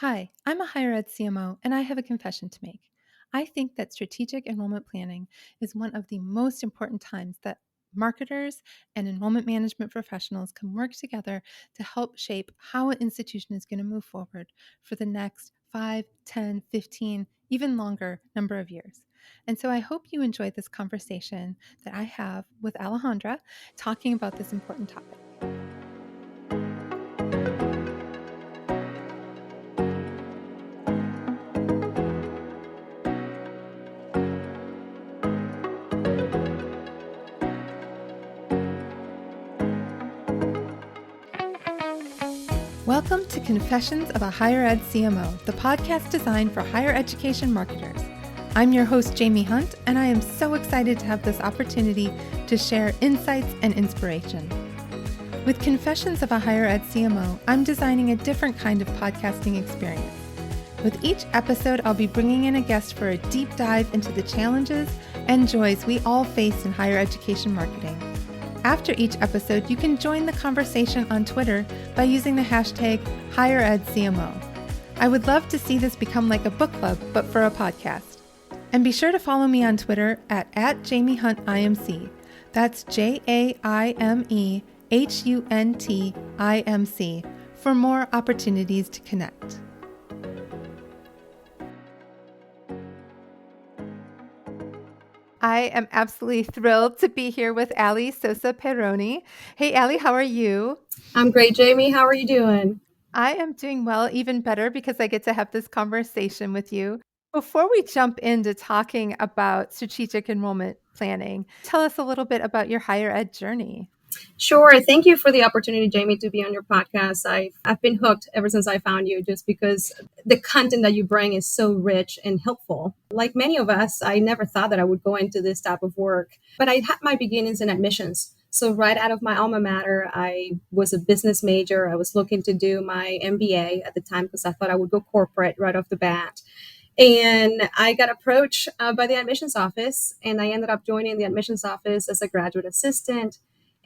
Hi, I'm a higher ed CMO and I have a confession to make. I think that strategic enrollment planning is one of the most important times that marketers and enrollment management professionals can work together to help shape how an institution is going to move forward for the next 5, 10, 15, even longer number of years. And so I hope you enjoy this conversation that I have with Alejandra talking about this important topic. Welcome to Confessions of a Higher Ed CMO, the podcast designed for higher education marketers. I'm your host, Jaime Hunt, and I am so excited to have this opportunity to share insights and inspiration. With Confessions of a Higher Ed CMO, I'm designing a different kind of podcasting experience. With each episode, I'll be bringing in a guest for a deep dive into the challenges and joys we all face in higher education marketing. After each episode, you can join the conversation on Twitter by using the hashtag HigherEdCMO. I would love to see this become like a book club, but for a podcast. And be sure to follow me on Twitter at JamieHuntIMC. That's JamieHuntIMC for more opportunities to connect. I am absolutely thrilled to be here with Sosa Pieroni. Hey, Ali, how are you? I'm great, Jaime. How are you doing? I am doing well, even better because I get to have this conversation with you. Before we jump into talking about strategic enrollment planning, tell us a little bit about your higher ed journey. Sure. Thank you for the opportunity, Jaime, to be on your podcast. I've been hooked ever since I found you, just because the content that you bring is so rich and helpful. Like many of us, I never thought that I would go into this type of work, but I had my beginnings in admissions. So right out of my alma mater, I was a business major. I was looking to do my MBA at the time because I thought I would go corporate right off the bat. And I got approached by the admissions office, and I ended up joining the admissions office as a graduate assistant.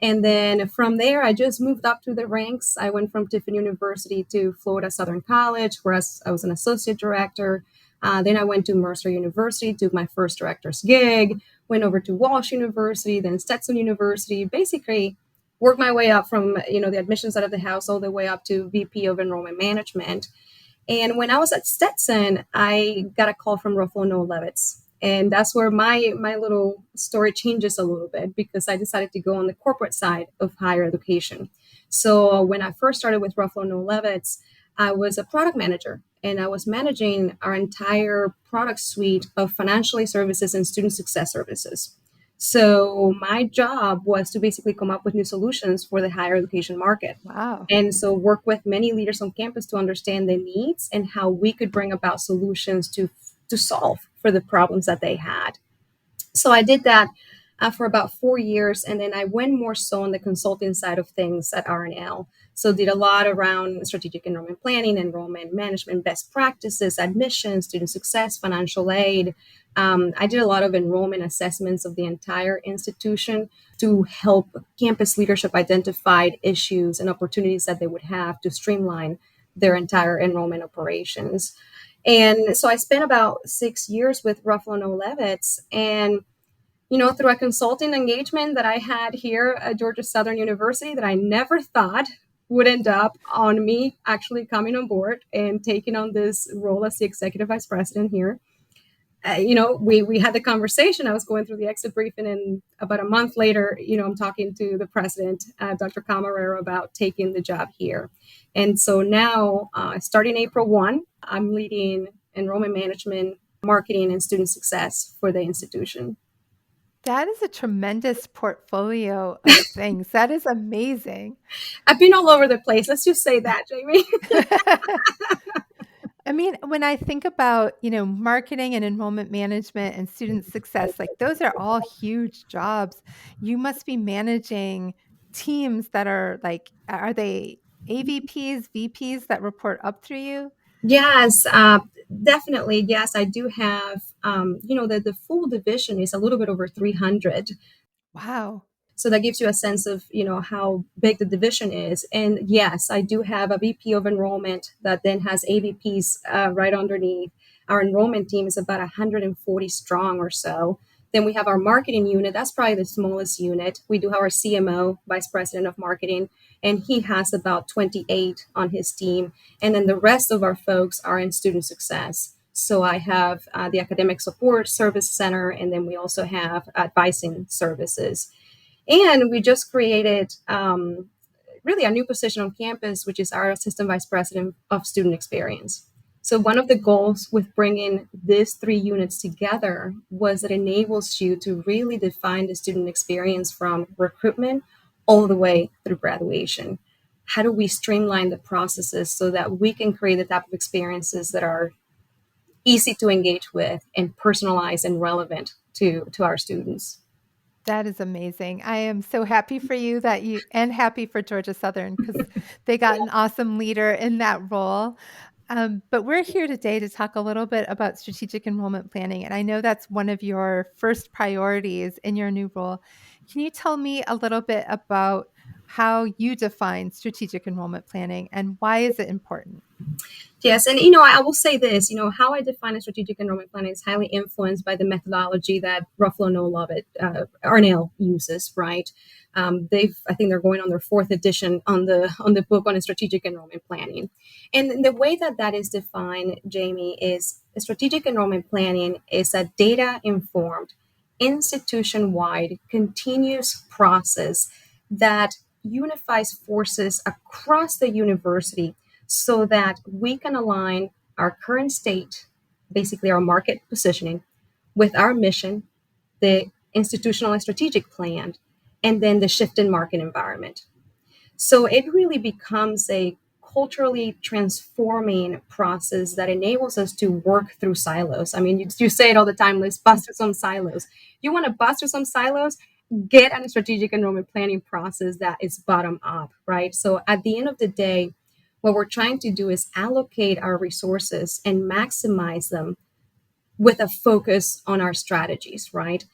And then from there, I just moved up through the ranks. I went from Tiffin University to Florida Southern College, where I was an associate director. Then I went to Mercer University, took my first director's gig, went over to Walsh University, then Stetson University, basically worked my way up from the admissions side of the house all the way up to VP of Enrollment Management. And when I was at Stetson, I got a call from Ruffalo Noel Levitz. And that's where my little story changes a little bit, because I decided to go on the corporate side of higher education. So when I first started with Ruffalo Noel Levitz, I was a product manager, and I was managing our entire product suite of financial aid services and student success services. So my job was to basically come up with new solutions for the higher education market. Wow. And so work with many leaders on campus to understand their needs and how we could bring about solutions to solve for the problems that they had. So I did that for about 4 years, and then I went more so on the consulting side of things at RNL. So did a lot around strategic enrollment planning, enrollment management, best practices, admissions, student success, financial aid. I did a lot of enrollment assessments of the entire institution to help campus leadership identify issues and opportunities that they would have to streamline their entire enrollment operations. And so I spent about 6 years with Ruffalo Noel Levitz, and through a consulting engagement that I had here at Georgia Southern University that I never thought would end up on me actually coming on board and taking on this role as the executive vice president here. We had the conversation. I was going through the exit briefing, and about a month later, I'm talking to the president, Dr. Camarero, about taking the job here. And so now, starting April 1, I'm leading enrollment management, marketing, and student success for the institution. That is a tremendous portfolio of things. That is amazing. I've been all over the place. Let's just say that, Jaime. I mean, when I think about, marketing and enrollment management and student success, like those are all huge jobs. You must be managing teams that are are they AVPs, VPs that report up through you? Yes, definitely. Yes, I do have, the full division is a little bit over 300. Wow. So that gives you a sense of, how big the division is. And yes, I do have a VP of enrollment that then has AVPs right underneath. Our enrollment team is about 140 strong or so. Then we have our marketing unit. That's probably the smallest unit. We do have our CMO, Vice President of Marketing, and he has about 28 on his team. And then the rest of our folks are in student success. So I have the Academic Support Service Center, and then we also have advising services. And we just created really a new position on campus, which is our Assistant Vice President of Student Experience. So one of the goals with bringing these three units together was it enables you to really define the student experience from recruitment all the way through graduation. How do we streamline the processes so that we can create the type of experiences that are easy to engage with and personalized and relevant to our students? That is amazing. I am so happy for you and happy for Georgia Southern because they got an awesome leader in that role. But we're here today to talk a little bit about strategic enrollment planning. And I know that's one of your first priorities in your new role. Can you tell me a little bit about how you define strategic enrollment planning and why is it important? Yes, and I will say this, how I define a strategic enrollment plan is highly influenced by the methodology that Ruffalo Noel Lovett, Arnell uses, right? I think they're going on their fourth edition on the book on strategic enrollment planning, and the way that is defined, Jamie, is strategic enrollment planning is a data informed, institution wide, continuous process that unifies forces across the university so that we can align our current state, basically our market positioning, with our mission, the institutional and strategic plan, and then the shift in market environment. So it really becomes a culturally transforming process that enables us to work through silos. I mean, you say it all the time, let's bust through some silos. You want to bust through some silos? Get on a strategic enrollment planning process that is bottom up, right? So at the end of the day, what we're trying to do is allocate our resources and maximize them with a focus on our strategies, right?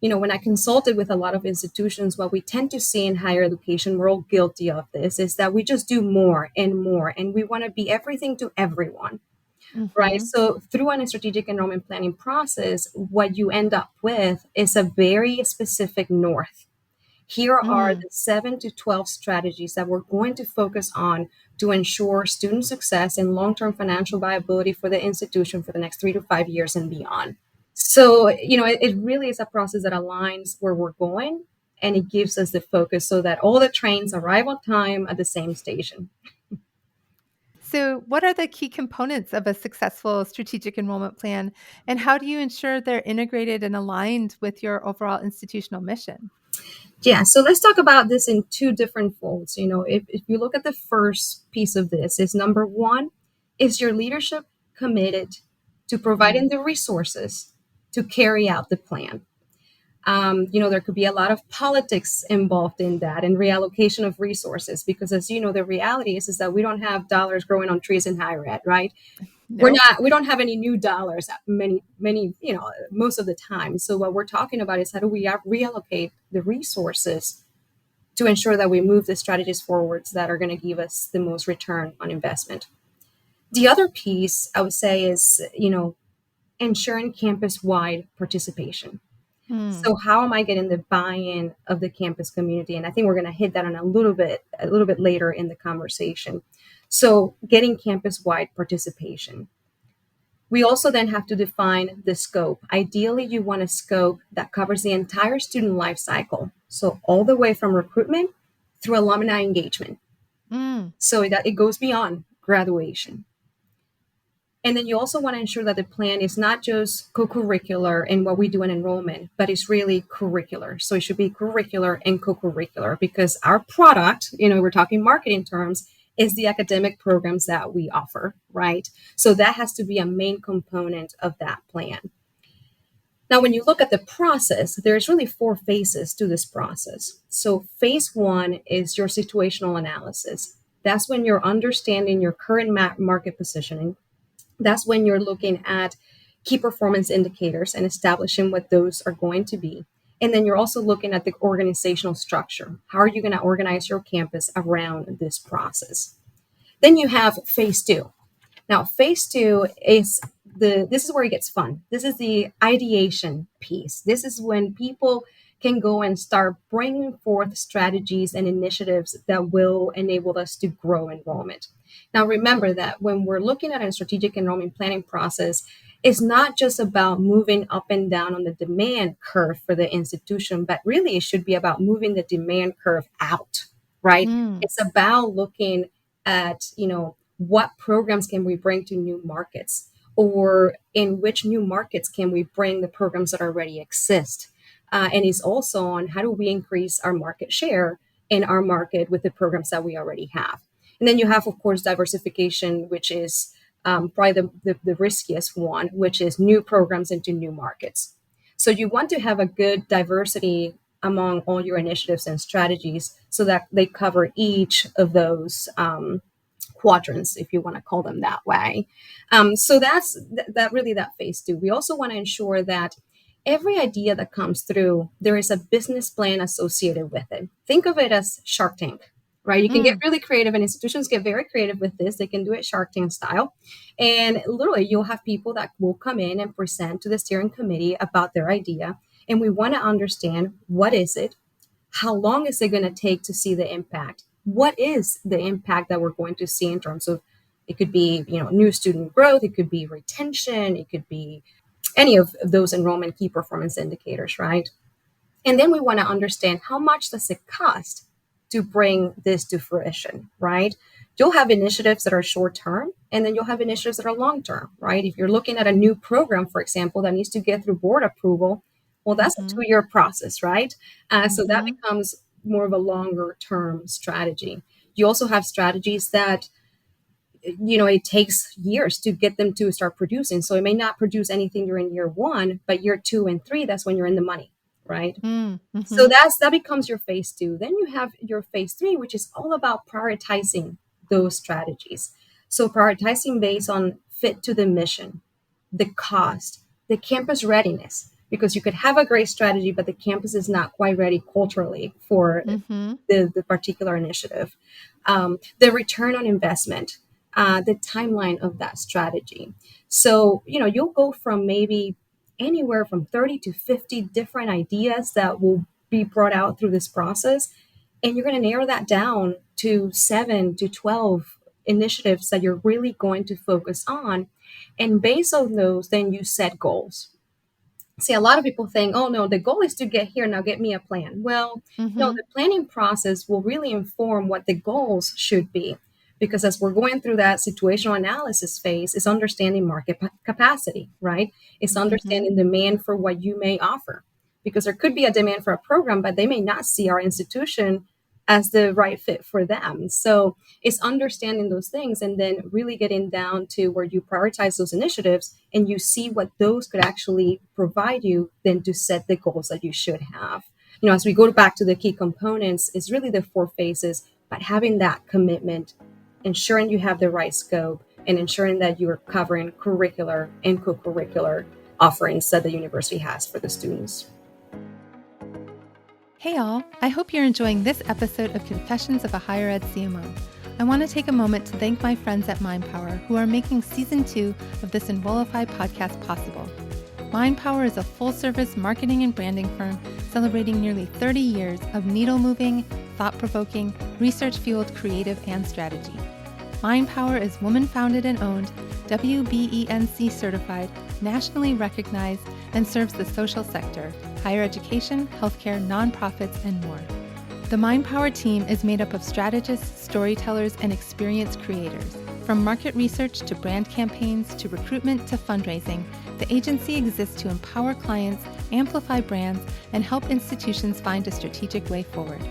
When I consulted with a lot of institutions, what we tend to see in higher education, we're all guilty of this, is that we just do more and more, and we want to be everything to everyone, right? So through a strategic enrollment planning process, what you end up with is a very specific north. Here are the 7 to 12 strategies that we're going to focus on to ensure student success and long-term financial viability for the institution for the next 3 to 5 years and beyond. So, it really is a process that aligns where we're going, and it gives us the focus so that all the trains arrive on time at the same station. So, what are the key components of a successful strategic enrollment plan, and how do you ensure they're integrated and aligned with your overall institutional mission? Yeah, so let's talk about this in two different folds. If you look at the first piece of this, is number one, is your leadership committed to providing the resources to carry out the plan? There could be a lot of politics involved in that and reallocation of resources because, as you know, the reality is that we don't have dollars growing on trees in higher ed, right? Nope. We don't have any new dollars many, most of the time. So what we're talking about is how do we reallocate the resources to ensure that we move the strategies forwards that are going to give us the most return on investment. The other piece I would say is, ensuring campus-wide participation. So how am I getting the buy-in of the campus community? And I think we're going to hit that on a little bit later in the conversation. So getting campus-wide participation. We also then have to define the scope. Ideally, you want a scope that covers the entire student life cycle. So all the way from recruitment through alumni engagement. So that it goes beyond graduation. And then you also want to ensure that the plan is not just co-curricular in what we do in enrollment, but it's really curricular. So it should be curricular and co-curricular because our product, we're talking marketing terms, is the academic programs that we offer, right? So that has to be a main component of that plan. Now, when you look at the process, there's really 4 phases to this process. So phase 1 is your situational analysis. That's when you're understanding your current market positioning. That's when you're looking at key performance indicators and establishing what those are going to be. And then you're also looking at the organizational structure. How are you going to organize your campus around this process? Then you have phase two. Now, phase two is this is where it gets fun. This is the ideation piece. This is when people can go and start bringing forth strategies and initiatives that will enable us to grow enrollment. Now, remember that when we're looking at a strategic enrollment planning process, it's not just about moving up and down on the demand curve for the institution, but really it should be about moving the demand curve out, right? Mm. It's about looking at, what programs can we bring to new markets, or in which new markets can we bring the programs that already exist. And it's also on how do we increase our market share in our market with the programs that we already have. And then you have, of course, diversification, which is probably the riskiest one, which is new programs into new markets. So you want to have a good diversity among all your initiatives and strategies so that they cover each of those quadrants, if you want to call them that way. So that's that phase two. We also want to ensure that every idea that comes through, there is a business plan associated with it. Think of it as Shark Tank, right? You can get really creative, and institutions get very creative with this. They can do it Shark Tank style. And literally, you'll have people that will come in and present to the steering committee about their idea. And we want to understand, what is it? How long is it going to take to see the impact? What is the impact that we're going to see in terms of, it could be, new student growth, it could be retention, it could be any of those enrollment key performance indicators, right? And then we want to understand, how much does it cost to bring this to fruition, right? You'll have initiatives that are short term, and then you'll have initiatives that are long term, right? If you're looking at a new program, for example, that needs to get through board approval, well, that's a 2-year process, right? So that becomes more of a longer term strategy. You also have strategies that, it takes years to get them to start producing. So it may not produce anything during year 1, but year 2 and 3, that's when you're in the money, right? So that becomes your phase 2. Then you have your phase 3, which is all about prioritizing those strategies. So prioritizing based on fit to the mission, the cost, the campus readiness, because you could have a great strategy, but the campus is not quite ready culturally for the particular initiative. The return on investment, the timeline of that strategy. So, you'll go from maybe anywhere from 30 to 50 different ideas that will be brought out through this process. And you're going to narrow that down to 7 to 12 initiatives that you're really going to focus on. And based on those, then you set goals. See, a lot of people think, oh, no, the goal is to get here. Now get me a plan. Well, no, the planning process will really inform what the goals should be. Because as we're going through that situational analysis phase, it's understanding market capacity, right? It's understanding demand for what you may offer. Because there could be a demand for a program, but they may not see our institution as the right fit for them. So it's understanding those things and then really getting down to where you prioritize those initiatives and you see what those could actually provide you, then to set the goals that you should have. As we go back to the key components, it's really the 4 phases, but having that commitment, ensuring you have the right scope, and ensuring that you are covering curricular and co-curricular offerings that the university has for the students. Hey all, I hope you're enjoying this episode of Confessions of a Higher Ed CMO. I want to take a moment to thank my friends at MindPower who are making Season 2 of this Enrollify podcast possible. MindPower is a full-service marketing and branding firm celebrating nearly 30 years of needle-moving, thought-provoking, research-fueled creative and strategy. MindPower is woman-founded and owned, WBENC certified, nationally recognized, and serves the social sector, higher education, healthcare, nonprofits, and more. The MindPower team is made up of strategists, storytellers, and experienced creators. From market research to brand campaigns to recruitment to fundraising, the agency exists to empower clients, amplify brands, and help institutions find a strategic way forward.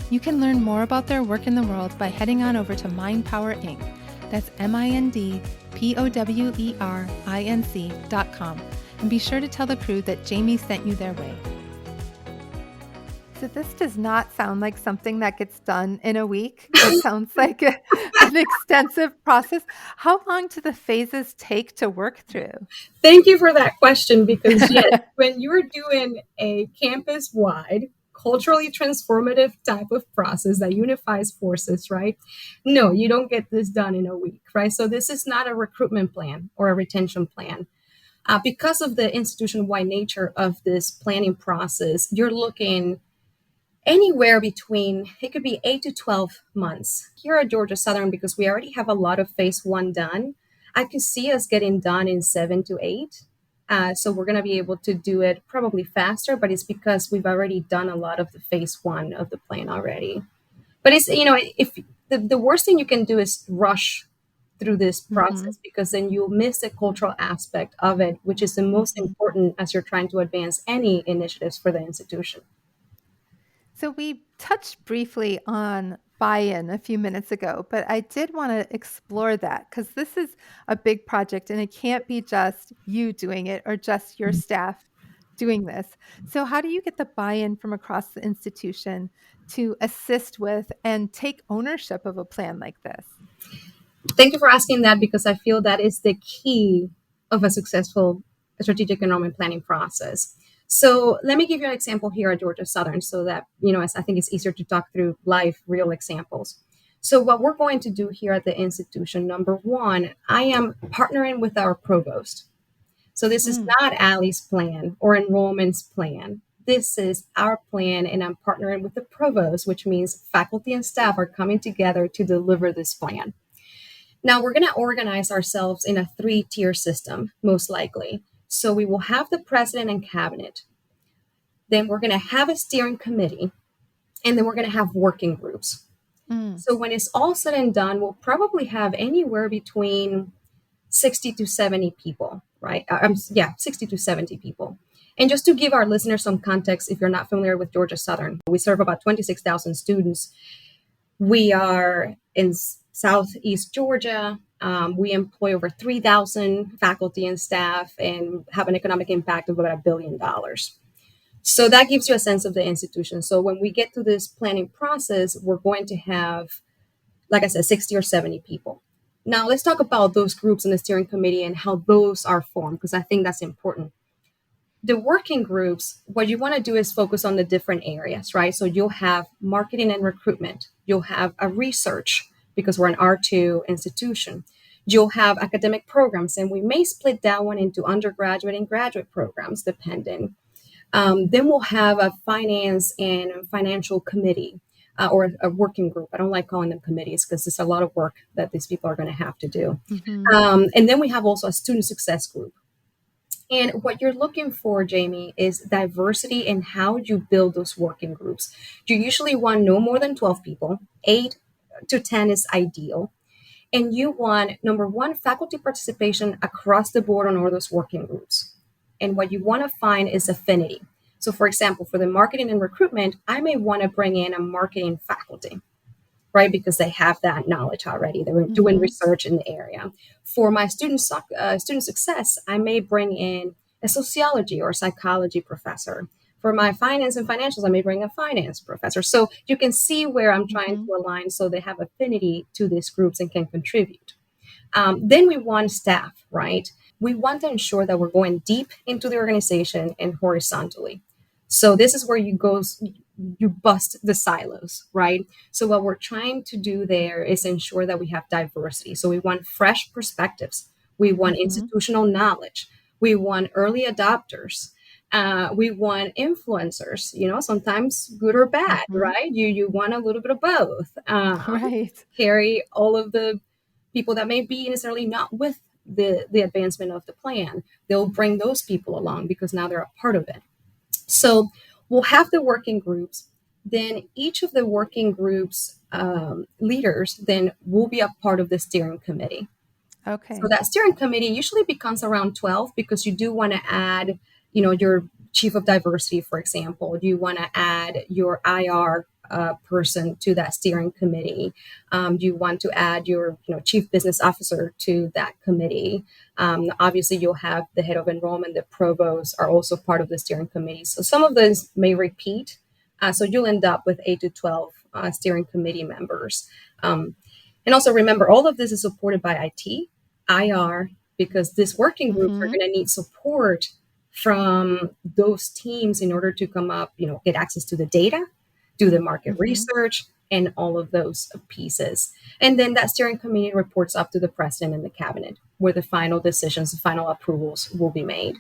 You can learn more about their work in the world by heading on over to MindPower Inc. That's MindPowerinc.com. And be sure to tell the crew that Jaime sent you their way. So this does not sound like something that gets done in a week. It sounds like an extensive process. How long do the phases take to work through? Thank you for that question, because yes, when you're doing a campus-wide, culturally transformative type of process that unifies forces, right? No, you don't get this done in a week, right? So this is not a recruitment plan or a retention plan. Because of the institution-wide nature of this planning process, you're looking anywhere between, it could be 8 to 12 months. Here at Georgia Southern, because we already have a lot of phase one done, I could see us getting done in 7 to 8. So we're going to be able to do it probably faster, but it's because we've already done a lot of the phase one of the plan already. But it's, if the worst thing you can do is rush through this process, because then you'll miss the cultural aspect of it, which is the most important as you're trying to advance any initiatives for the institution. So we touched briefly on buy-in a few minutes ago, but I did want to explore that because this is a big project and it can't be just you doing it or just your staff doing this. So how do you get the buy-in from across the institution to assist with and take ownership of a plan like this? Thank you for asking that, because I feel that is the key of a successful strategic enrollment planning process. So let me give you an example here at Georgia Southern, so that, I think it's easier to talk through live, real examples. So what we're going to do here at the institution, number one, I am partnering with our provost. So this is not Allie's plan or enrollment's plan. This is our plan, and I'm partnering with the provost, which means faculty and staff are coming together to deliver this plan. Now we're going to organize ourselves in a 3-tier system, most likely. So we will have the president and cabinet. Then we're going to have a steering committee, and then we're going to have working groups. So when it's all said and done, we'll probably have anywhere between 60 to 70 people, right? 60 to 70 people. And just to give our listeners some context, if you're not familiar with Georgia Southern, we serve about 26,000 students. We are in Southeast Georgia. We employ over 3,000 faculty and staff and have an economic impact of about $1 billion. So that gives you a sense of the institution. So when we get to this planning process, we're going to have, like I said, 60 or 70 people. Now let's talk about those groups in the steering committee and how those are formed, because I think that's important. The working groups, what you want to do is focus on the different areas, right? So you'll have marketing and recruitment. You'll have a research, because we're an R2 institution. You'll have academic programs, and we may split that one into undergraduate and graduate programs, depending. Then we'll have a finance and financial committee, or a working group. I don't like calling them committees because it's a lot of work that these people are going to have to do. And then we have also a student success group. And what you're looking for, Jaime, is diversity in how you build those working groups. You usually want no more than 12 people. 8 to 10 is ideal. And you want, number one, faculty participation across the board on all those working groups. And what you want to find is affinity. So for example, for the marketing and recruitment, I may want to bring in a marketing faculty, right? Because they have that knowledge already. They're doing research in the area. For my student success, I may bring in a sociology or psychology professor. For my finance and financials, I may bring a finance professor. So you can see where I'm trying to align so they have affinity to these groups and can contribute. Then we want staff, right? We want to ensure that we're going deep into the organization and horizontally. So this is where you bust the silos, right? So what we're trying to do there is ensure that we have diversity. So we want fresh perspectives. We want institutional knowledge. We want early adopters. We want influencers, sometimes good or bad, right? You want a little bit of both. Right. Carry all of the people that may be necessarily not with the advancement of the plan. They'll bring those people along because now they're a part of it. So we'll have the working groups. Then each of the working groups leaders then will be a part of the steering committee. Okay. So that steering committee usually becomes around 12, because you do want to add, your chief of diversity, for example. You want to add your IR person to that steering committee. You want to add your chief business officer to that committee. Obviously, you'll have the head of enrollment. The provosts are also part of the steering committee. So some of those may repeat So you'll end up with 8 to 12 steering committee members. Um, and also remember, all of this is supported by IT, IR, because this working groups are Mm-hmm. going to need support from those teams in order to come up, get access to the data, do the market Mm-hmm. research, and all of those pieces. And then that steering committee reports up to the president and the cabinet, where the final decisions, the final approvals will be made.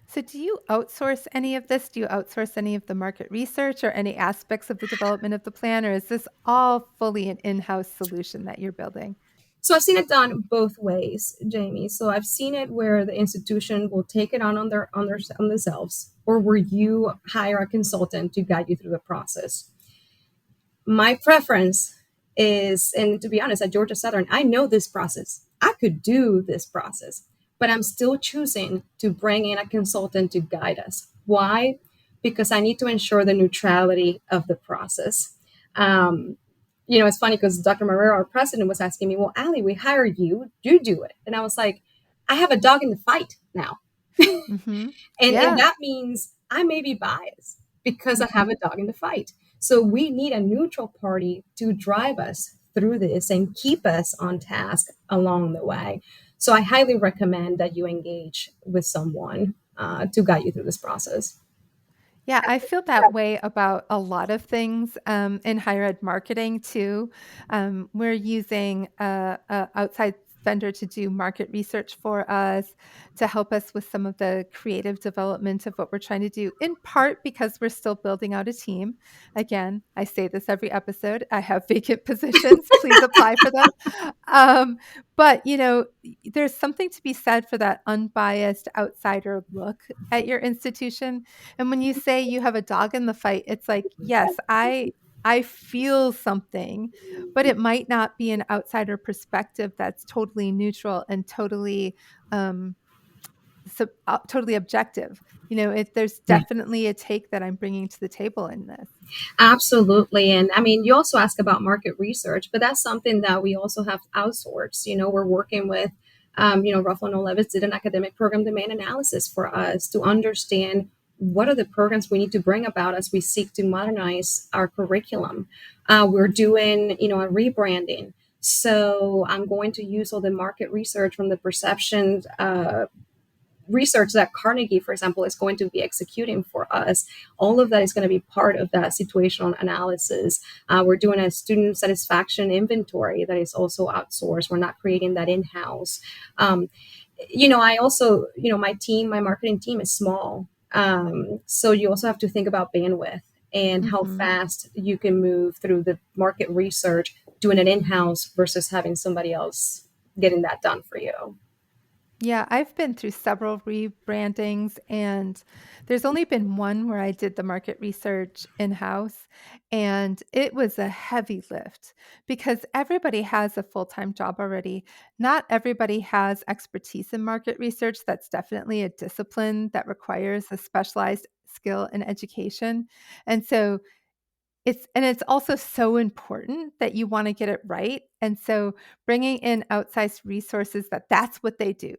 So, do you outsource any of this? Do you outsource any of the market research or any aspects of the development of the plan, or is this all fully an in-house solution that you're building? So I've seen it done both ways, Jamie. So I've seen it where the institution will take it on themselves, or where you hire a consultant to guide you through the process. My preference is, and to be honest, at Georgia Southern, I know this process. I could do this process, but I'm still choosing to bring in a consultant to guide us. Why? Because I need to ensure the neutrality of the process. Um, it's funny because Dr. Marrero, our president, was asking me, well, Ali, we hired you, you do it. And I was like, I have a dog in the fight now. Mm-hmm. And Yeah. that means I may be biased because I have Mm-hmm. a dog in the fight. So we need a neutral party to drive us through this and keep us on task along the way. So I highly recommend that you engage with someone to guide you through this process. Yeah, I feel that way about a lot of things in higher ed marketing too. We're using a outside vendor to do market research for us to help us with some of the creative development of what we're trying to do, in part because we're still building out a team. Again, I say this every episode. I have vacant positions. Please apply for them. But there's something to be said for that unbiased outsider look at your institution, and when you say you have a dog in the fight, it's like, yes, I feel something, but it might not be an outsider perspective that's totally neutral and totally totally objective. If there's definitely a take that I'm bringing to the table in this. Absolutely. And I mean, you also ask about market research, but that's something that we also have outsourced. We're working with, Ruffalo and Levis did an academic program demand analysis for us to understand what are the programs we need to bring about as we seek to modernize our curriculum. We're doing, a rebranding. So I'm going to use all the market research from the perception research that Carnegie, for example, is going to be executing for us. All of that is going to be part of that situational analysis. We're doing a student satisfaction inventory that is also outsourced. We're not creating that in-house. I also, my marketing team is small. So you also have to think about bandwidth and how Mhm. fast you can move through the market research, doing it in-house versus having somebody else getting that done for you. Yeah, I've been through several rebrandings, and there's only been one where I did the market research in-house, and it was a heavy lift because everybody has a full-time job already. Not everybody has expertise in market research. That's definitely a discipline that requires a specialized skill in education. And so it's also so important that you wanna get it right, and so bringing in outsized resources that's what they do.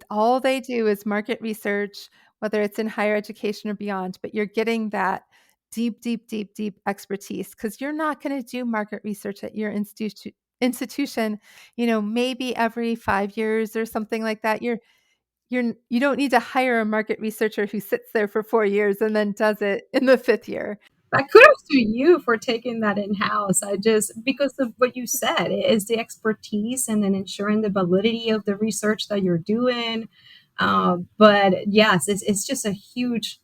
All they do is market research, whether it's in higher education or beyond, but you're getting that deep, deep, deep, deep expertise because 'cause you're not gonna do market research at your institution, maybe every 5 years or something like that. You don't need to hire a market researcher who sits there for 4 years and then does it in the 5th year. But kudos to you for taking that in house. Because of what you said, is the expertise and then ensuring the validity of the research that you're doing. But yes, it's just a huge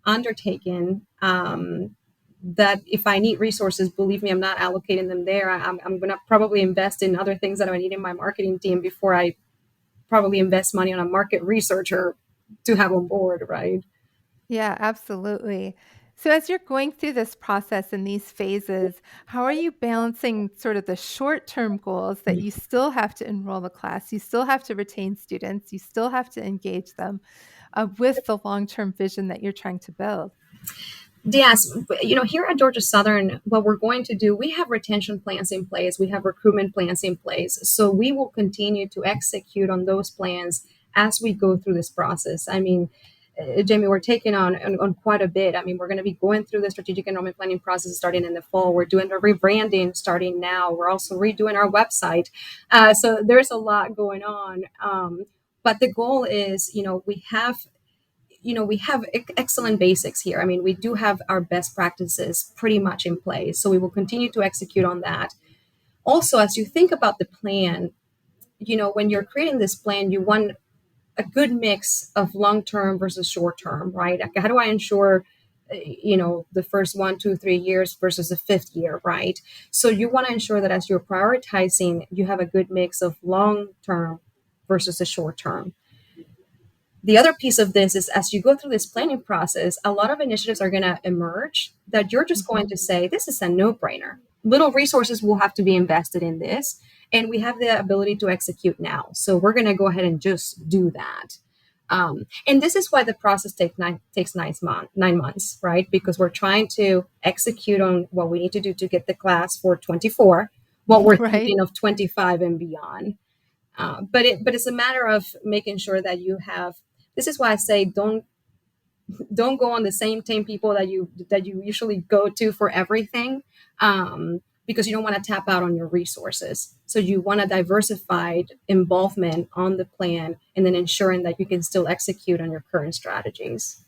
undertaking. That if I need resources, believe me, I'm not allocating them there. I'm going to probably invest in other things that I need in my marketing team before I probably invest money on a market researcher to have on board, right? Yeah, absolutely. So, as you're going through this process in these phases, how are you balancing sort of the short term goals that you still have to enroll the class, you still have to retain students, you still have to engage them with the long term vision that you're trying to build? Yes, here at Georgia Southern, what we're going to do, we have retention plans in place, we have recruitment plans in place. So we will continue to execute on those plans as we go through this process. I mean, Jamie, we're taking on quite a bit. I mean, we're going to be going through the strategic enrollment planning process starting in the fall. We're doing the rebranding starting now. We're also redoing our website. So there's a lot going on. But the goal is, we have excellent basics here. I mean, we do have our best practices pretty much in place. So we will continue to execute on that. Also, as you think about the plan, when you're creating this plan, you want a good mix of long term versus short term, right? Like, how do I ensure, the first 1, 2, 3 years versus the fifth year, right? So you want to ensure that as you're prioritizing, you have a good mix of long term versus the short term. The other piece of this is as you go through this planning process, a lot of initiatives are going to emerge that you're just going to say, this is a no brainer. Little resources will have to be invested in this, and we have the ability to execute now. So we're going to go ahead and just do that. And this is why the process takes 9 months, right? Because we're trying to execute on what we need to do to get the class for 24, what we're Right. thinking of 25 and beyond. But it's a matter of making sure that you have. This is why I say don't go on the same 10 people that you usually go to for everything, because you don't want to tap out on your resources. So you want a diversified involvement on the plan, and then ensuring that you can still execute on your current strategies.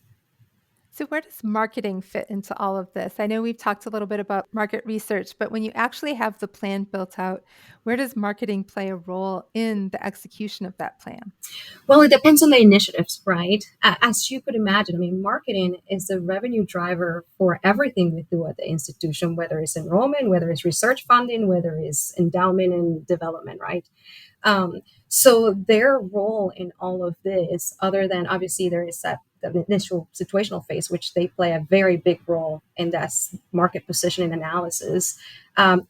So where does marketing fit into all of this? I know we've talked a little bit about market research, but when you actually have the plan built out, where does marketing play a role in the execution of that plan? Well, it depends on the initiatives, right? As you could imagine, I mean, marketing is the revenue driver for everything we do at the institution, whether it's enrollment, whether it's research funding, whether it's endowment and development, right? So their role in all of this, other than obviously there is that the initial situational phase, which they play a very big role in, that's market positioning analysis,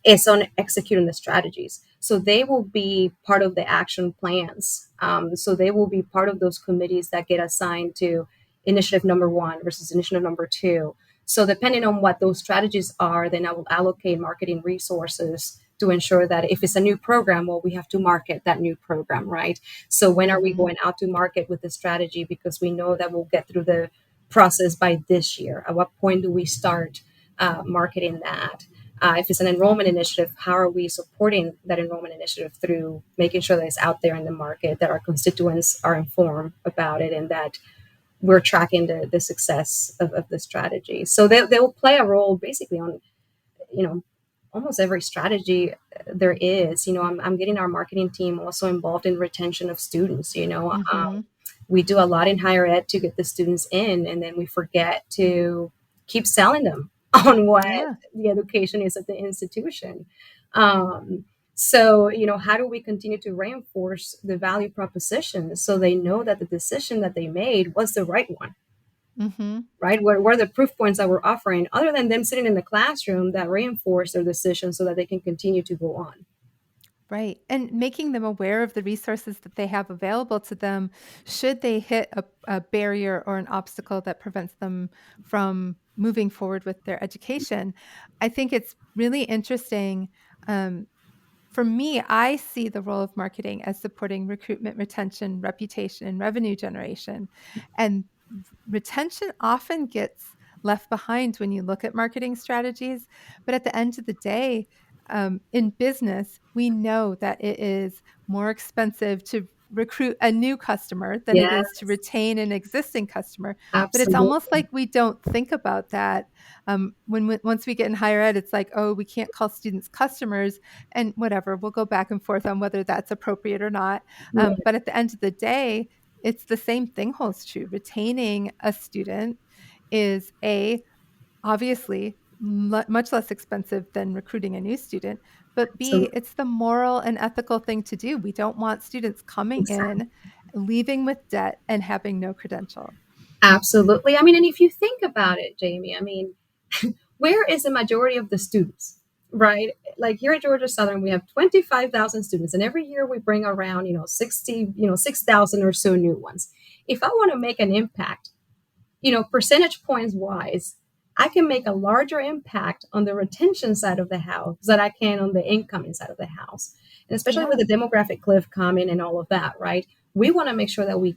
is on executing the strategies. So they will be part of the action plans. So they will be part of those committees that get assigned to initiative number 1 versus initiative number 2. So depending on what those strategies are, then I will allocate marketing resources to ensure that if it's a new program, well, we have to market that new program, right? So when are we going out to market with the strategy? Because we know that we'll get through the process by this year. At what point do we start marketing that? If it's an enrollment initiative, how are we supporting that enrollment initiative through making sure that it's out there in the market, that our constituents are informed about it, and that we're tracking the success of the strategy. So they will play a role basically on, almost every strategy there is. I'm getting our marketing team also involved in retention of students. We do a lot in higher ed to get the students in, and then we forget to keep selling them on what the education is at the institution. So, how do we continue to reinforce the value proposition so they know that the decision that they made was the right one? Right? What are the proof points that we're offering, other than them sitting in the classroom, that reinforce their decision so that they can continue to go on? Right. And making them aware of the resources that they have available to them should they hit a barrier or an obstacle that prevents them from moving forward with their education. I think it's really interesting. For me, I see the role of marketing as supporting recruitment, retention, reputation, and revenue generation. And retention often gets left behind when you look at marketing strategies. But at the end of the day, in business, we know that it is more expensive to recruit a new customer than it is to Yes, retain an existing customer. But it's almost absolutely. like we don't think about that. Once we get in higher ed, it's like, oh, we can't call students customers, and whatever. We'll go back and forth on whether that's appropriate or not. Yeah, But at the end of the day, it's the same thing holds true. Retaining a student is obviously much less expensive than recruiting a new student, but B, absolutely. it's the moral and ethical thing to do. We don't want students coming in, leaving with debt, and having no credential. Absolutely. I mean, and if you think about it, Jamie, I mean, where is the majority of the students, right? Like here at Georgia Southern, we have 25,000 students, and every year we bring around, 6,000 or so new ones. If I want to make an impact, percentage points wise, I can make a larger impact on the retention side of the house than I can on the incoming side of the house. And especially with Yeah. the demographic cliff coming and all of that, right? We want to make sure that we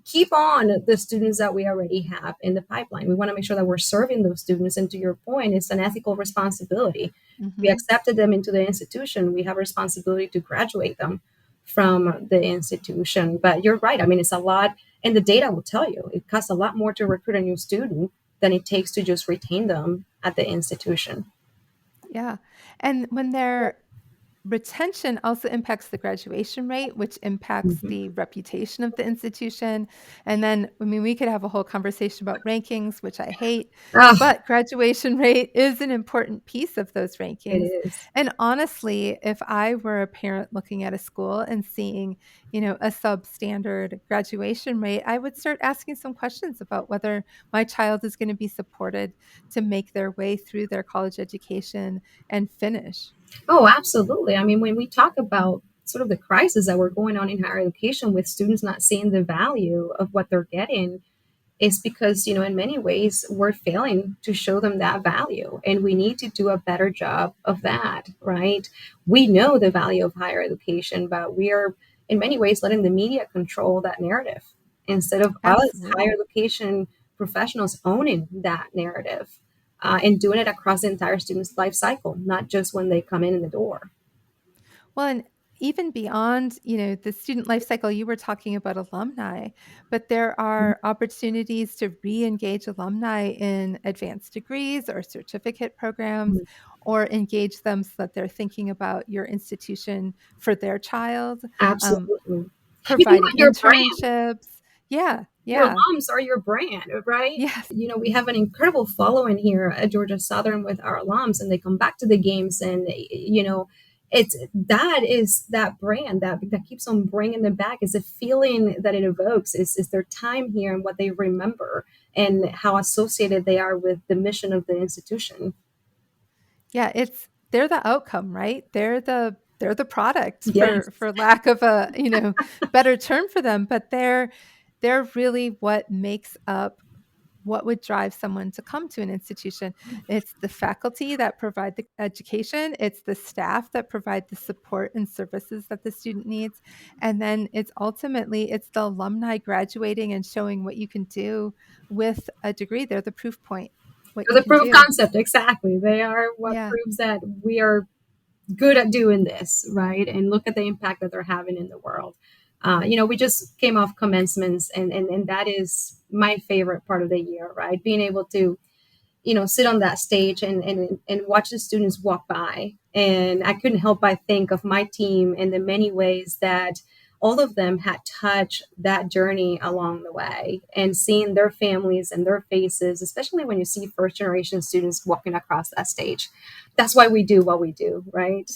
keep on the students that we already have in the pipeline. We want to make sure that we're serving those students. And to your point, it's an ethical responsibility. We Hmm. accepted them into the institution. We have a responsibility to graduate them from the institution. But you're right. I mean, it's a lot. And the data will tell you it costs a lot more to recruit a new student than it takes to just retain them at the institution. Yeah. And when they're retention also impacts the graduation rate, which impacts Mhm. the reputation of the institution. And then, I mean, we could have a whole conversation about rankings, which I hate, Oh, but graduation rate is an important piece of those it rankings. is. And honestly, if I were a parent looking at a school and seeing, a substandard graduation rate, I would start asking some questions about whether my child is going to be supported to make their way through their college education and finish. Oh, absolutely. I mean, when we talk about sort of the crisis that we're going on in higher education with students not seeing the value of what they're getting, is because, in many ways, we're failing to show them that value. And we need to do a better job of that, right? We know the value of higher education, but we are, in many ways, letting the media control that narrative instead of us, higher Absolutely. education professionals, owning that narrative and doing it across the entire student's life cycle, not just when they come in the door. Well, and even beyond, the student life cycle, you were talking about alumni, but there are opportunities to re-engage alumni in advanced degrees or certificate programs, Mhm. or engage them so that they're thinking about your institution for their child, um, Absolutely. You know providing what? Your brand, internships. Yeah, your yeah, alums are your brand, right? yes. We have an incredible following here at Georgia Southern with our alums, and they come back to the games, and it's that is that brand that keeps on bringing them back. Is the feeling that it evokes. Is their time here and what they remember, and how associated they are with the mission of the institution. Yeah, they're the outcome, right? They're the product Yes. for lack of a, better term for them, but they're really what makes up what would drive someone to come to an institution. It's the faculty that provide the education, it's the staff that provide the support and services that the student needs, and then it's the alumni graduating and showing what you can do with a degree. They're the proof point, what you The can proof of do. concept, exactly. They are what Yeah. proves that we are good at doing this, right? And look at the impact that they're having in the world. We just came off commencements, and that is my favorite part of the year, right? Being able to sit on that stage and watch the students walk by. And I couldn't help but think of my team and the many ways that all of them had touched that journey along the way, and seeing their families and their faces, especially when you see first generation students walking across that stage. That's why we do what we do, right?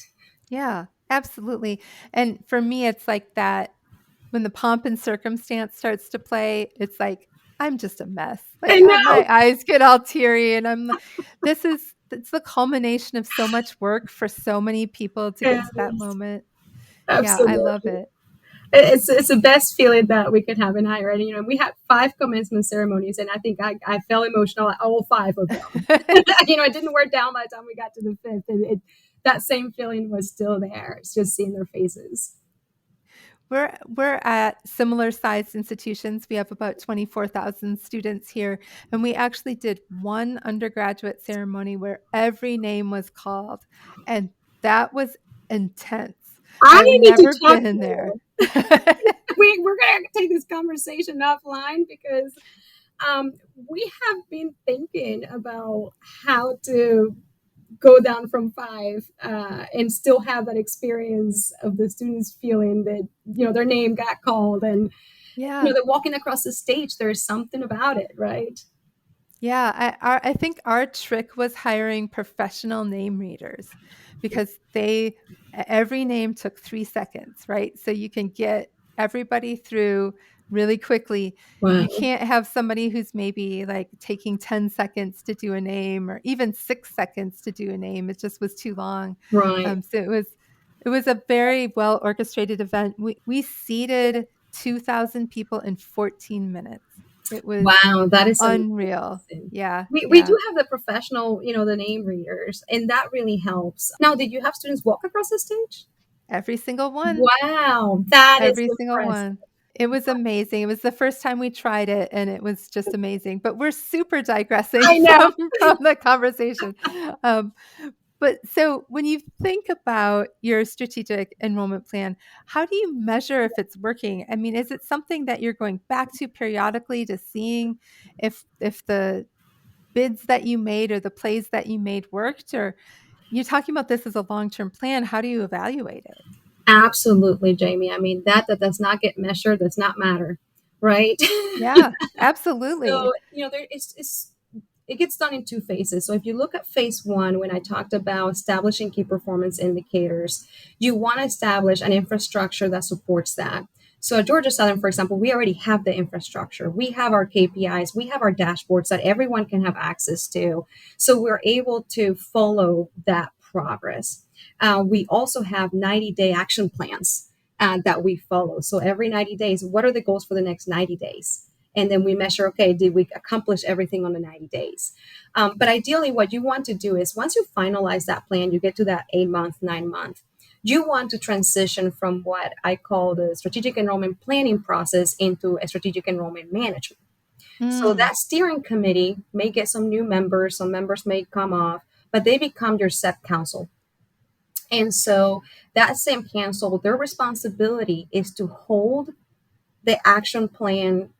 Yeah, absolutely. And for me, it's like that when the pomp and circumstance starts to play, it's like, I'm just a mess. I Like know. my eyes get all teary and it's the culmination of so much work for so many people to get to that Yes, moment. Yeah, I love absolutely. it. It's the best feeling that we could have in higher ed. We had five commencement ceremonies, and I think I felt emotional at all five of them. It didn't wear down by the time we got to the fifth, and that same feeling was still there. It's just seeing their faces. We're at similar sized institutions. We have about 24,000 students here, and we actually did one undergraduate ceremony where every name was called, and that was intense. I I've need to never talk been there. more. We're gonna take this conversation offline because we have been thinking about how to go down from five and still have that experience of the students feeling that their name got called, and Yeah. they're walking across the stage. There's something about it, right? Yeah, I think our trick was hiring professional name readers because every name took 3 seconds, right? So you can get everybody through really quickly. Wow. You can't have somebody who's maybe like taking 10 seconds to do a name or even 6 seconds to do a name. It just was too long. Right. So it was a very well orchestrated event. We seated 2,000 people in 14 minutes. It was Wow, that is unreal. amazing. Yeah, We yeah. do have the professional, the name readers, and that really helps. Now, did you have students walk across the stage? Every single one. Wow, that is Every single impressive. one. It was amazing. It was the first time we tried it, and it was just amazing. But we're super digressing I know. from the conversation. Um, but so when you think about your strategic enrollment plan, how do you measure if it's working? I mean, is it something that you're going back to periodically to seeing if the bids that you made or the plays that you made worked? Or you're talking about this as a long-term plan. How do you evaluate it? Absolutely, Jamie. I mean, that does not get measured, does not matter, right? Yeah, absolutely. So, it gets done in two phases. So if you look at phase one, when I talked about establishing key performance indicators, you want to establish an infrastructure that supports that. So at Georgia Southern, for example, we already have the infrastructure. We have our KPIs, we have our dashboards that everyone can have access to. So we're able to follow that progress. We also have 90-day action plans that we follow. So every 90 days, what are the goals for the next 90 days? And then we measure, okay, did we accomplish everything on the 90 days? But ideally, what you want to do is once you finalize that plan, you get to that 8-month, 9-month, you want to transition from what I call the strategic enrollment planning process into a strategic enrollment management. So Mm, that steering committee may get some new members, some members may come off, but they become your SEP council. And so that SEP council, their responsibility is to hold the action plan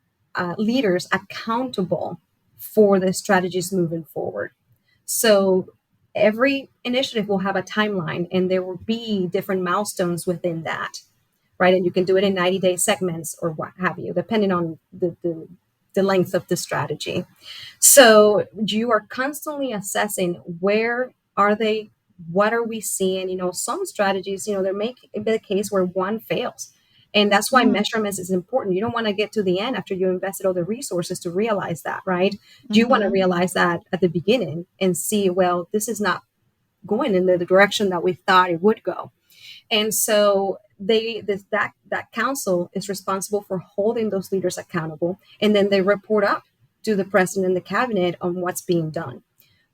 leaders accountable for the strategies moving forward. So every initiative will have a timeline and there will be different milestones within that, right? And you can do it in 90-day segments or what have you, depending on the length of the strategy. So you are constantly assessing where are they, what are we seeing? Some strategies, there may be a case where one fails. And that's why mm, measurements is important. You don't want to get to the end after you invested all the resources to realize that, right? You want to mhm. realize that at the beginning and see, well, this is not going in the direction that we thought it would go. And so that council is responsible for holding those leaders accountable, and then they report up to the president and the cabinet on what's being done.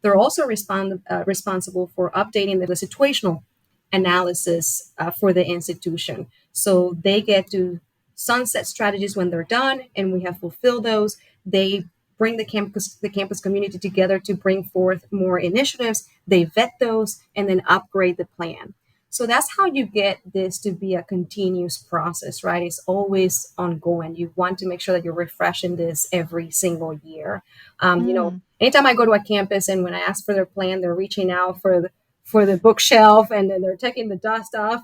They're also responsible for updating the situational analysis for the institution. So they get to sunset strategies when they're done, and we have fulfilled those. They bring the campus community together to bring forth more initiatives. They vet those and then upgrade the plan. So that's how you get this to be a continuous process, right? It's always ongoing. You want to make sure that you're refreshing this every single year. Mm. Anytime I go to a campus and when I ask for their plan, they're reaching out for the bookshelf and then they're taking the dust off.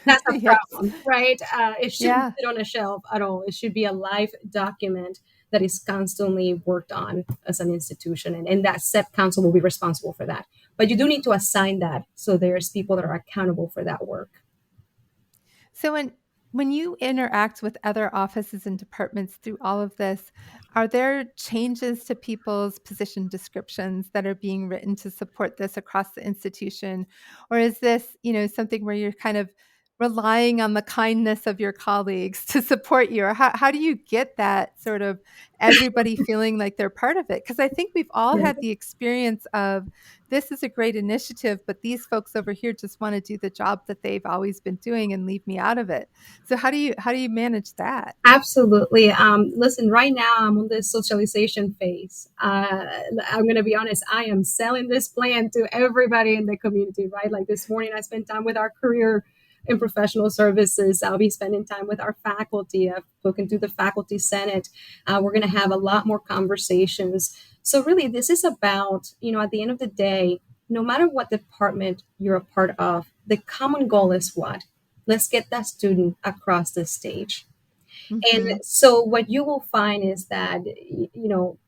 That's a Yes. problem, right? It shouldn't Yeah. sit on a shelf at all. It should be a live document that is constantly worked on as an institution. And that SEP council will be responsible for that. But you do need to assign that so there's people that are accountable for that work. So when you interact with other offices and departments through all of this, are there changes to people's position descriptions that are being written to support this across the institution? Or is this, something where you're kind of relying on the kindness of your colleagues to support you? Or how do you get that sort of everybody feeling like they're part of it? Because I think we've all Yeah. had the experience of this is a great initiative, but these folks over here just want to do the job that they've always been doing and leave me out of it. So how do you manage that? Absolutely. Listen, right now I'm on this socialization phase. I'm going to be honest, I am selling this plan to everybody in the community, right? Like this morning, I spent time with our career and professional services. I'll be spending time with our faculty. I've spoken to the faculty senate. We're going to have a lot more conversations. So, really, this is about, at the end of the day, no matter what department you're a part of, the common goal is what? Let's get that student across the stage. And Mhm. so what you will find is that,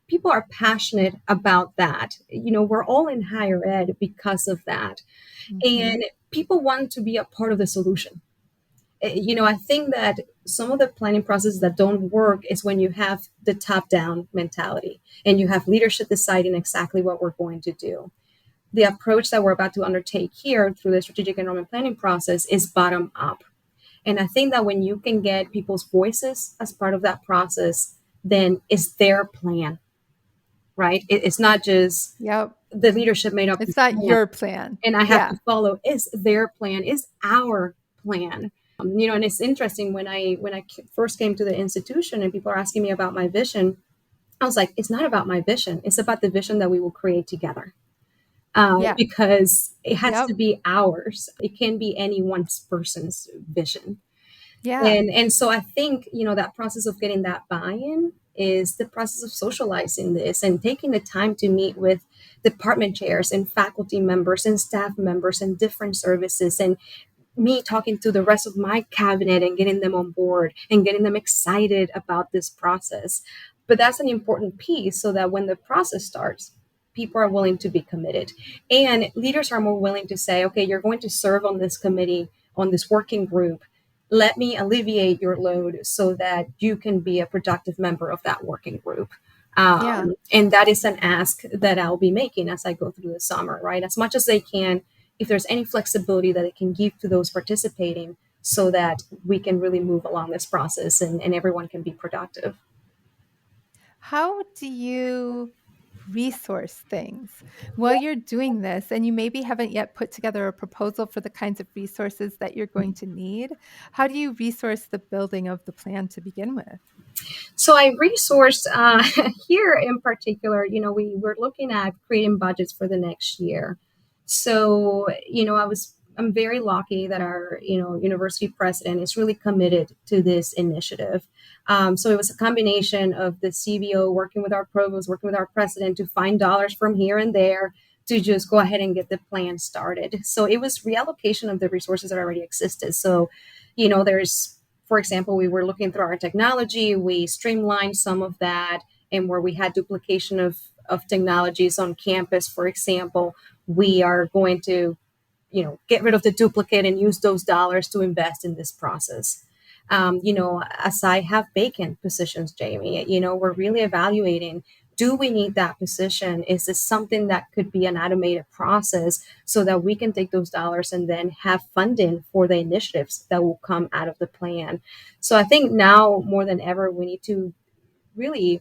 people are passionate about that. We're all in higher ed because of that. Mhm. And people want to be a part of the solution. I think that some of the planning processes that don't work is when you have the top down mentality and you have leadership deciding exactly what we're going to do. The approach that we're about to undertake here through the strategic enrollment planning process is bottom up. And I think that when you can get people's voices as part of that process, then it's their plan, right? It's not just Yep. the leadership made up It's this not plan your plan. and I have Yeah. to follow. It's their plan, it's our plan. And it's interesting when I first came to the institution and people are asking me about my vision, I was like, it's not about my vision. It's about the vision that we will create together. Yeah. Because it has Yep. to be ours. It can't be any one person's vision. Yeah. And so I think, that process of getting that buy-in is the process of socializing this and taking the time to meet with department chairs and faculty members and staff members and different services, and me talking to the rest of my cabinet and getting them on board and getting them excited about this process. But that's an important piece so that when the process starts, people are willing to be committed. And leaders are more willing to say, okay, you're going to serve on this committee, on this working group. Let me alleviate your load so that you can be a productive member of that working group. Yeah. And that is an ask that I'll be making as I go through the summer, right? As much as they can, if there's any flexibility that it can give to those participating so that we can really move along this process and everyone can be productive. How do you resource things while you're doing this and you maybe haven't yet put together a proposal for the kinds of resources that you're going to need? How do you resource the building of the plan to begin with? So I resourced here in particular, we're looking at creating budgets for the next year. So, I'm very lucky that our, university president is really committed to this initiative. So it was a combination of the CBO working with our provost, working with our president to find dollars from here and there to just go ahead and get the plan started. So it was reallocation of the resources that already existed. So, there's, for example, we were looking through our technology, we streamlined some of that, and where we had duplication of technologies on campus, for example, we are going to, get rid of the duplicate and use those dollars to invest in this process. As I have vacant positions, Jamie, we're really evaluating, do we need that position? Is this something that could be an automated process so that we can take those dollars and then have funding for the initiatives that will come out of the plan? So I think now more than ever, we need to really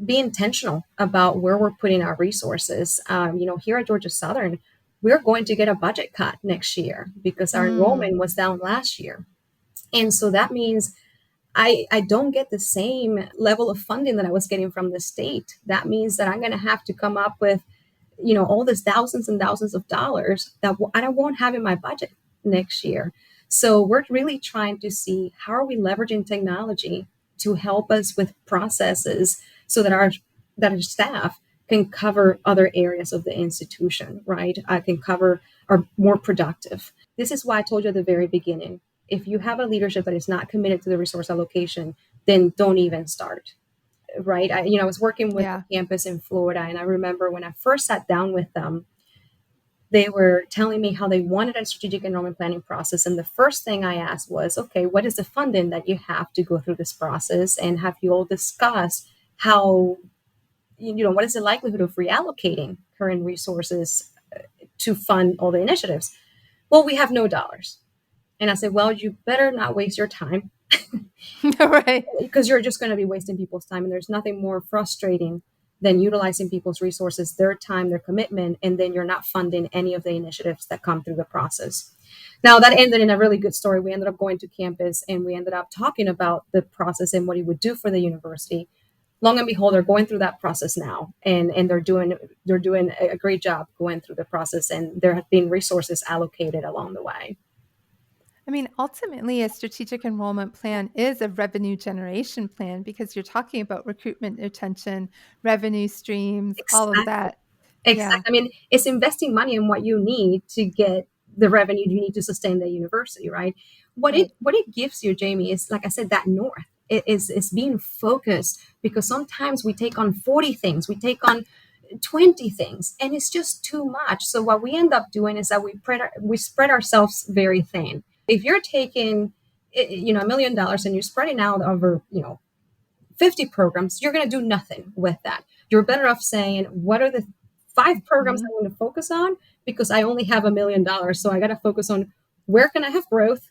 be intentional about where we're putting our resources. Here at Georgia Southern, we're going to get a budget cut next year because our Mm, enrollment was down last year. And so that means I don't get the same level of funding that I was getting from the state. That means that I'm going to have to come up with, all this thousands and thousands of dollars that I won't have in my budget next year. So we're really trying to see how are we leveraging technology to help us with processes so that our staff can cover other areas of the institution, right? I can cover are more productive. This is why I told you at the very beginning, if you have a leadership that is not committed to the resource allocation, then don't even start, right? I was working with yeah. the campus in Florida, and I remember when I first sat down with them, they were telling me how they wanted a strategic enrollment planning process. And the first thing I asked was, okay, what is the funding that you have to go through this process? And have you all discussed how, what is the likelihood of reallocating current resources to fund all the initiatives? Well, we have no dollars. And I said, well, you better not waste your time Right. because you're just going to be wasting people's time. And there's nothing more frustrating than utilizing people's resources, their time, their commitment, and then you're not funding any of the initiatives that come through the process. Now, that ended in a really good story. We ended up going to campus and we ended up talking about the process and what it would do for the university. Long and behold, they're going through that process now, and they're doing a great job going through the process, and there have been resources allocated along the way. I mean, ultimately, a strategic enrollment plan is a revenue generation plan because you're talking about recruitment, retention, revenue streams, all of Exactly. that. Yeah, Exactly. I mean, it's investing money in what you need to get the revenue you need to sustain the university, right? What it right. what it gives you, Jamie, is like I said, that north. It is being focused because sometimes we take on 40 things, we take on 20 things, and it's just too much. So what we end up doing is that we spread ourselves very thin. If you're taking $1 million and you're spreading out over 50 programs, you're going to do nothing with that. You're better off saying, what are the 5 programs Mhm. I'm going to focus on? Because I only have $1 million. So I got to focus on where can I have growth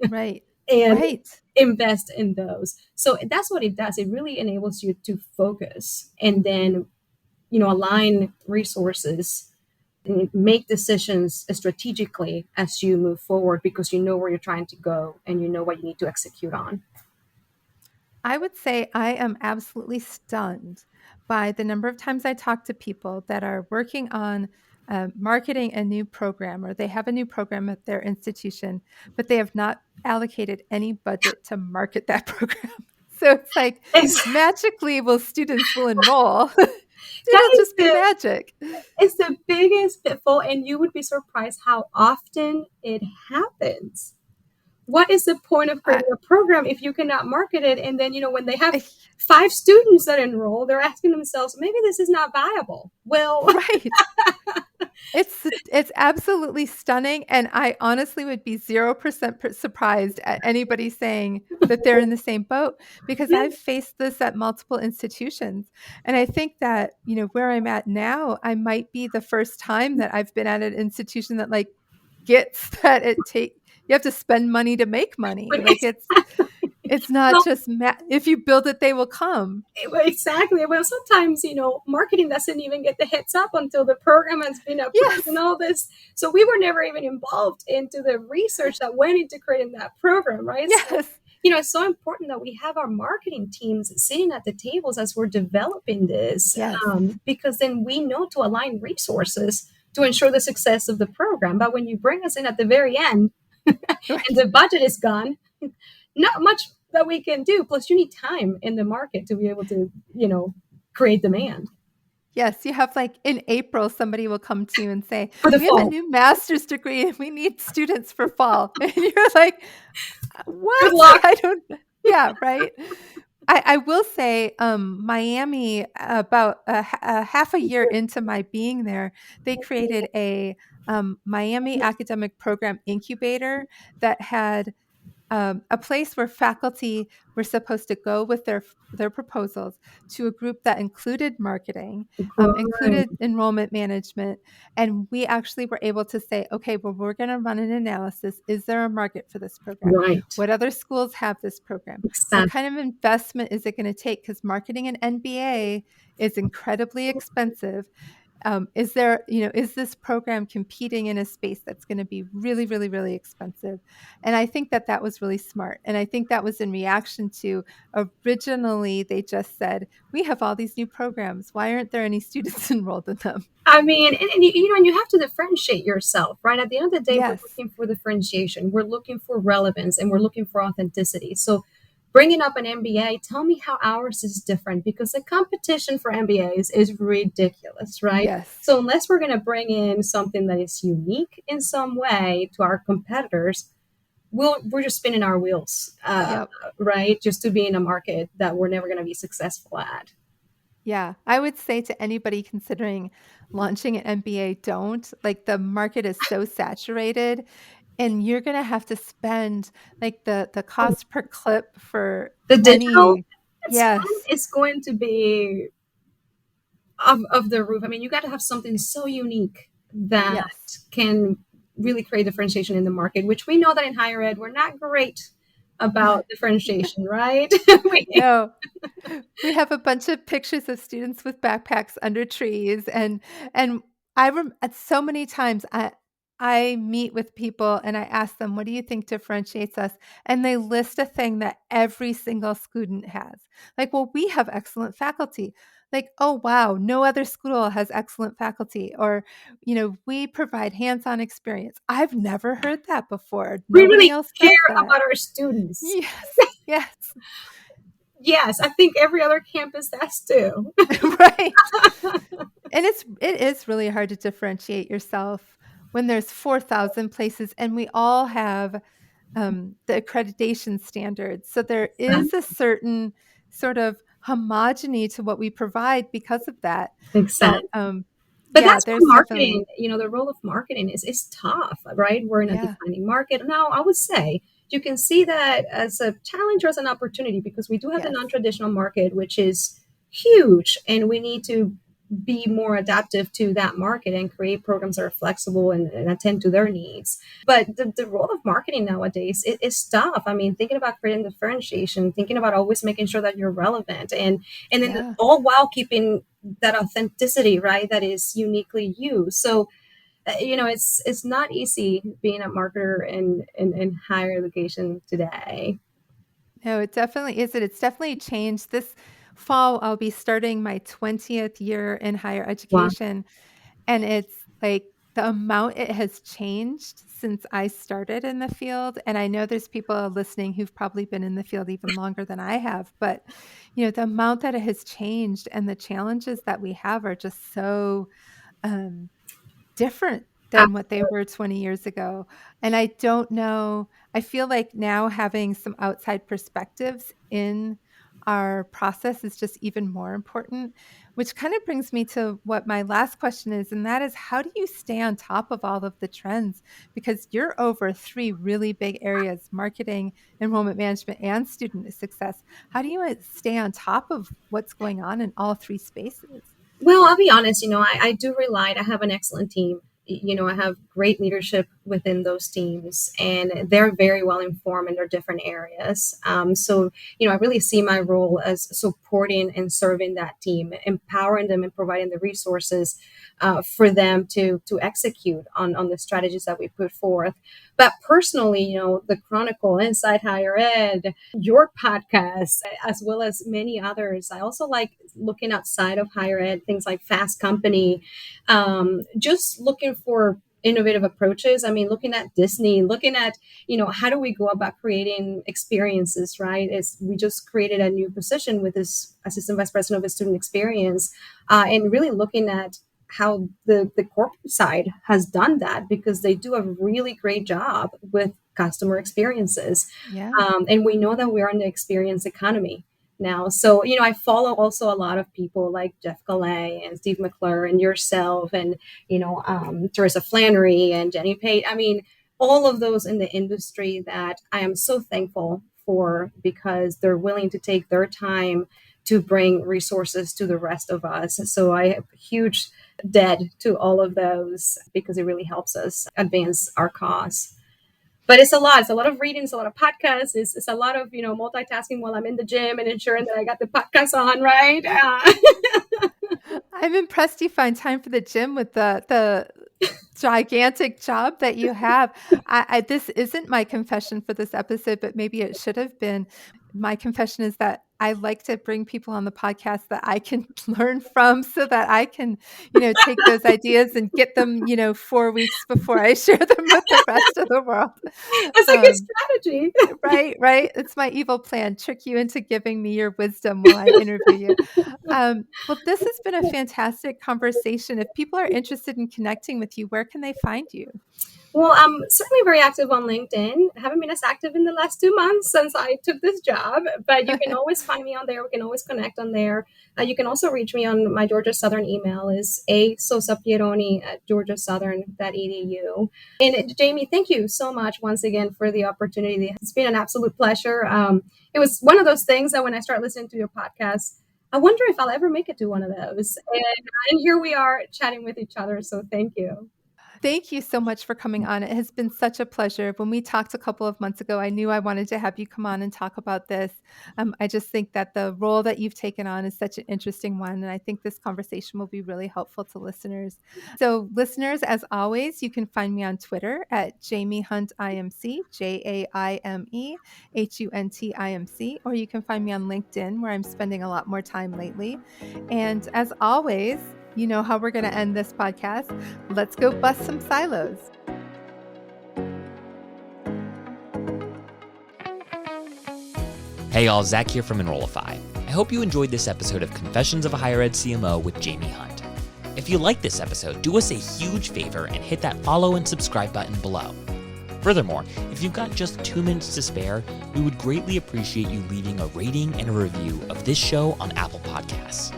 Right. and Right. invest in those. So that's what it does. It really enables you to focus and then, align resources make decisions strategically as you move forward, because you know where you're trying to go and you know what you need to execute on. I would say I am absolutely stunned by the number of times I talk to people that are working on marketing a new program, or they have a new program at their institution, but they have not allocated any budget to market that program. So it's like It's, magically students will enroll. that It'll is just be magic. it's the biggest pitfall, and you would be surprised how often it happens. What is the point of I, creating a program if you cannot market it? And then, when they have I, 5 students that enroll, they're asking themselves, maybe this is not viable. Well, right. It's absolutely stunning, and I honestly would be 0% surprised at anybody saying that they're in the same boat, because yeah, I've faced this at multiple institutions. And I think that, where I'm at now, I might be the first time that I've been at an institution that like gets that you have to spend money to make money. but Like it's not well, just if you build it, they will come. exactly. Well, sometimes, marketing doesn't even get the heads up until the program has been approved and Yes. all this. So we were never even involved into the research that went into creating that program, right? So, Yes. it's so important that we have our marketing teams sitting at the tables as we're developing this, Yes. because then we know to align resources to ensure the success of the program. But when you bring us in at the very end and Right. the budget is gone, not much that we can do. Plus, you need time in the market to be able to, create demand Yes, you have like in April, somebody will come to you and say, for the "We have a fall. new master's degree and we need students for fall." And you're like, Good "What?" luck. I don't, yeah, right. I will say, Miami, about a half a year into my being there, they created a Miami Academic Program Incubator that had a place where faculty were supposed to go with their proposals to a group that included marketing, Great. included enrollment management, and we actually were able to say, okay, well, we're going to run an analysis. Is there a market for this program? Right. What other schools have this program? What Exactly. kind of investment is it going to take? Because marketing an NBA is incredibly expensive. Is this program competing in a space that's going to be really, really, really expensive? And I think that that was really smart. And I think that was in reaction to originally they just said, we have all these new programs. Why aren't there any students enrolled in them? I mean, and you have to differentiate yourself, right? At the end of the day, we're Yes. looking for differentiation, we're looking for relevance, and we're looking for authenticity. So, bringing up an MBA, tell me how ours is different, because the competition for MBAs is ridiculous, right? Yes. So, unless we're going to bring in something that is unique in some way to our competitors, we're just spinning our wheels, Yep. right? Just to be in a market that we're never going to be successful at. Yeah. I would say to anybody considering launching an MBA, don't. Like the market is so saturated, and you're going to have to spend like the cost per clip for The digital any. spend Yes. is going to be of the roof. I mean, you got to have something so unique that Yes. can really create differentiation in the market, which we know that in higher ed, we're not great about differentiation, right? No. We have a bunch of pictures of students with backpacks under trees, and so many times I meet with people and I ask them, "What do you think differentiates us?" And they list a thing that every single student has. Like, "Well, we have excellent faculty." Like, "Oh, wow, no other school has excellent faculty," or, "We provide hands-on experience." I've never heard that before. We Nobody really else care says that. about our students. Yes. Yes. Yes, I think every other campus does too. Right. And it is really hard to differentiate yourself when there's 4,000 places and we all have the accreditation standards. So there is a certain sort of homogeny to what we provide because of that. But Exactly. But yeah, that's why there's marketing, definitely, the role of marketing is tough, right? We're in a yeah, declining market. Now, I would say you can see that as a challenge or as an opportunity, because we do have the yes, non-traditional market, which is huge, and we need to be more adaptive to that market and create programs that are flexible and attend to their needs. But the role of marketing nowadays is tough. I mean, thinking about creating differentiation, thinking about always making sure that you're relevant, and then yeah, all while keeping that authenticity, right? That is uniquely you. So it's not easy being a marketer in higher education today. No, it definitely isn't. It's definitely changed. This fall, I'll be starting my 20th year in higher Wow. education. And it's like the amount it has changed since I started in the field. And I know there's people listening who've probably been in the field even longer than I have. But, the amount that it has changed and the challenges that we have are just so um, different than what they were 20 years ago. And I don't know, I feel like now having some outside perspectives in our process is just even more important, which kind of brings me to what my last question is, and that is, how do you stay on top of all of the trends? Because you're over three really big areas: marketing, enrollment management, and student success. How do you stay on top of what's going on in all three spaces? Well, I'll be honest, I do rely, I have an excellent team. I have great leadership within those teams, and they're very well informed in their different areas. So, I really see my role as supporting and serving that team, empowering them and providing the resources for them to execute on the strategies that we put forth. But personally, the Chronicle, Inside Higher Ed, your podcast, as well as many others, I also like looking outside of higher ed, things like Fast Company, just looking for innovative approaches. I mean, looking at Disney, looking at, how do we go about creating experiences, right? We just created a new position with this assistant vice president of student experience, and really looking at how the corporate side has done that, because they do a really great job with customer experiences. Yeah. And we know that we're in the experience economy now. So, I follow also a lot of people like Jeff Gallet and Steve McClure and yourself and, Teresa Flannery and Jenny Pate. I mean, all of those in the industry that I am so thankful for, because they're willing to take their time to bring resources to the rest of us. So I have huge debt to all of those, because it really helps us advance our cause. But it's a lot. It's a lot of reading. It's a lot of podcasts. It's a lot of, multitasking while I'm in the gym and ensuring that I got the podcast on, right? I'm impressed you find time for the gym with the gigantic job that you have. This isn't my confession for this episode, but maybe it should have been. My confession is that I like to bring people on the podcast that I can learn from, so that I can, take those ideas and get them, 4 weeks before I share them with the rest of the world. It's a good strategy. Right. It's my evil plan. Trick you into giving me your wisdom while I interview you. Well, this has been a fantastic conversation. If people are interested in connecting with you, where can they find you? Well, I'm certainly very active on LinkedIn. I haven't been as active in the last 2 months since I took this job, but you can always find me on there. We can always connect on there. You can also reach me on my Georgia Southern email is asosapieroni@georgiasouthern.edu. And Jamie, thank you so much once again for the opportunity. It's been an absolute pleasure. It was one of those things that when I start listening to your podcast, I wonder if I'll ever make it to one of those. And here we are chatting with each other. So thank you. Thank you so much for coming on. It has been such a pleasure. When we talked a couple of months ago, I knew I wanted to have you come on and talk about this. I just think that the role that you've taken on is such an interesting one. And I think this conversation will be really helpful to listeners. So listeners, as always, you can find me on Twitter at Jaime Hunt IMC, JaimeHuntIMC, or you can find me on LinkedIn, where I'm spending a lot more time lately. And as always, you know how we're going to end this podcast. Let's go bust some silos. Hey y'all, Zach here from Enrollify. I hope you enjoyed this episode of Confessions of a Higher Ed CMO with Jaime Hunt. If you like this episode, do us a huge favor and hit that follow and subscribe button below. Furthermore, if you've got just 2 minutes to spare, we would greatly appreciate you leaving a rating and a review of this show on Apple Podcasts.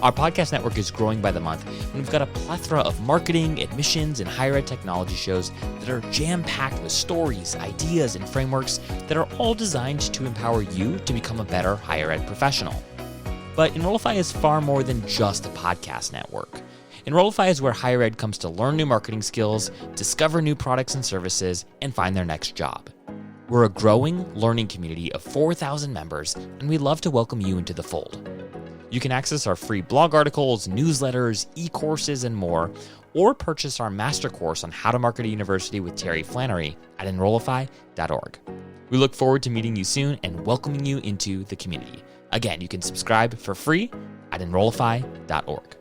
Our podcast network is growing by the month, and we've got a plethora of marketing, admissions, and higher ed technology shows that are jam-packed with stories, ideas, and frameworks that are all designed to empower you to become a better higher ed professional. But Enrollify is far more than just a podcast network. Enrollify is where higher ed comes to learn new marketing skills, discover new products and services, and find their next job. We're a growing learning community of 4,000 members, and we'd love to welcome you into the fold. You can access our free blog articles, newsletters, e-courses, and more, or purchase our master course on how to market a university with Terry Flannery at enrollify.org. We look forward to meeting you soon and welcoming you into the community. Again, you can subscribe for free at enrollify.org.